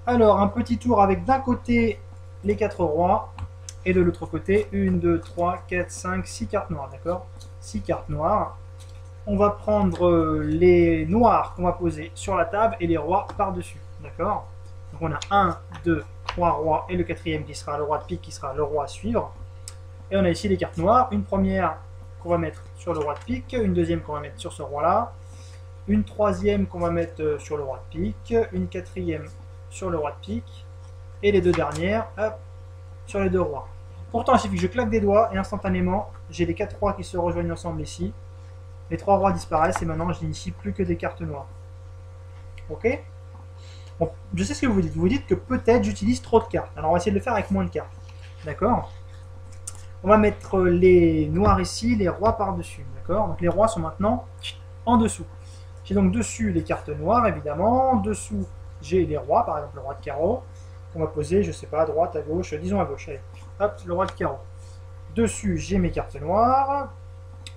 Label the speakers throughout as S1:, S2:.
S1: Alors, un petit tour avec d'un côté les 4 rois et de l'autre côté 1, 2, 3, 4, 5, 6 cartes noires, d'accord? 6 cartes noires. On va prendre les noirs qu'on va poser sur la table et les rois par-dessus, d'accord? Donc on a un, 2, 3 rois et le quatrième qui sera le roi de pique, qui sera le roi à suivre. Et on a ici les cartes noires, une première qu'on va mettre sur le roi de pique, une deuxième qu'on va mettre sur ce roi-là, une troisième qu'on va mettre sur le roi de pique, une quatrième sur le roi de pique, et les deux dernières, hop, sur les deux rois. Pourtant, il suffit que je claque des doigts et instantanément, j'ai les quatre rois qui se rejoignent ensemble ici. Les trois rois disparaissent et maintenant, je n'initie plus que des cartes noires. Ok? Bon, je sais ce que vous dites. Vous dites que peut-être j'utilise trop de cartes. Alors, on va essayer de le faire avec moins de cartes. D'accord? On va mettre les noirs ici, les rois par-dessus. D'accord? Donc, les rois sont maintenant en dessous. J'ai donc dessus les cartes noires, évidemment. Dessous, j'ai les rois, par exemple le roi de carreau, qu'on va poser, je sais pas, à droite, à gauche, disons à gauche. Allez, hop, le roi de carreau. Dessus, j'ai mes cartes noires.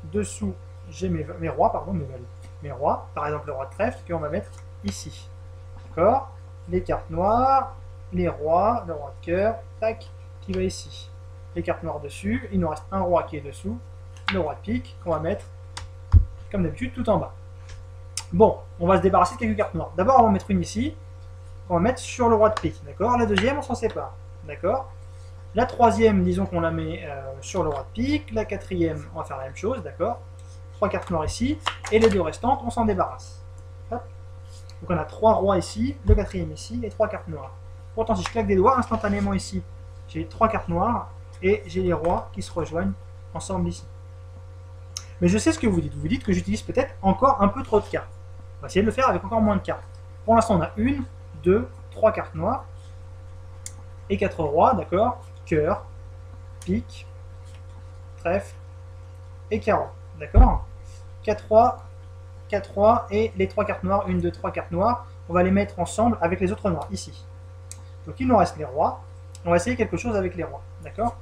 S1: Dessous, j'ai mes rois, pardon, mes rois. Par exemple, le roi de trèfle, qu'on va mettre ici. D'accord? Les cartes noires, les rois, le roi de cœur, tac, qui va ici. Les cartes noires dessus. Il nous reste un roi qui est dessous. Le roi de pique, qu'on va mettre, comme d'habitude, tout en bas. Bon, on va se débarrasser de quelques cartes noires. D'abord, on va mettre une ici, qu'on va mettre sur le roi de pique, d'accord? La deuxième, on s'en sépare, d'accord? La troisième, disons qu'on la met sur le roi de pique. La quatrième, on va faire la même chose, d'accord? Trois cartes noires ici, et les deux restantes, on s'en débarrasse. Hop. Donc on a trois rois ici, le quatrième ici, et trois cartes noires. Pourtant, si je claque des doigts, instantanément ici, j'ai trois cartes noires, et j'ai les rois qui se rejoignent ensemble ici. Mais je sais ce que vous dites. Vous dites que j'utilise peut-être encore un peu trop de cartes. On va essayer de le faire avec encore moins de cartes. Pour l'instant, on a une, deux, trois cartes noires et quatre rois, d'accord? Cœur, pique, trèfle et carreau, d'accord? Quatre rois et les trois cartes noires, une, deux, trois cartes noires, on va les mettre ensemble avec les autres noirs, ici. Donc il nous reste les rois. On va essayer quelque chose avec les rois, d'accord?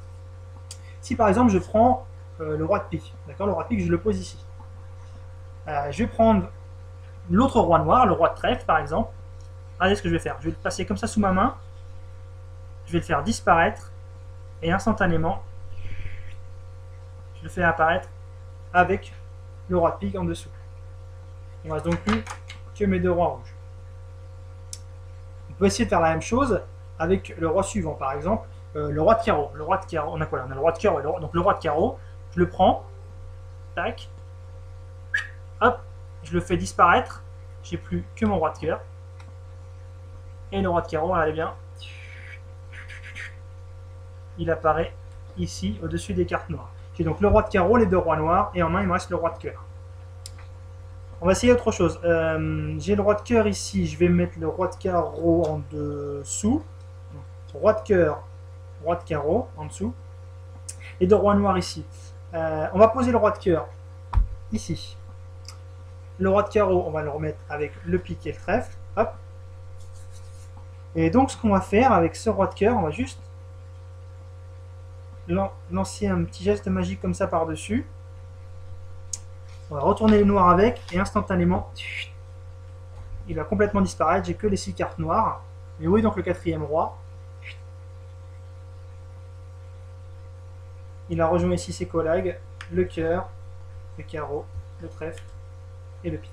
S1: Si par exemple je prends le roi de pique, d'accord? Le roi de pique, je le pose ici. Je vais prendre l'autre roi noir, le roi de trèfle par exemple. Regardez ce que je vais faire. Je vais le passer comme ça sous ma main. Je vais le faire disparaître. Et instantanément, je le fais apparaître avec le roi de pique en dessous. Il ne reste donc plus que mes deux rois rouges. On peut essayer de faire la même chose avec le roi suivant, par exemple, le roi de carreau. Le roi de carreau, on a quoi là? On a le roi de cœur, donc le roi de carreau, je le prends, tac, hop, je le fais disparaître, j'ai plus que mon roi de cœur. Et le roi de carreau, regardez bien, il apparaît ici, au-dessus des cartes noires. J'ai donc le roi de carreau, les deux rois noirs, et en main, il me reste le roi de cœur. On va essayer autre chose. J'ai le roi de cœur ici, je vais mettre le roi de carreau en dessous. Roi de cœur, roi de carreau en dessous. Et deux rois noirs ici. On va poser le roi de cœur ici. Le roi de carreau, on va le remettre avec le pique et le trèfle. Hop. Et donc, ce qu'on va faire avec ce roi de cœur, on va juste lancer un petit geste magique comme ça par-dessus. On va retourner les noirs avec et instantanément, il va complètement disparaître. J'ai que les 6 cartes noires. Et oui, donc le quatrième roi. Il a rejoint ici ses collègues, le cœur, le carreau, le trèfle et le pique.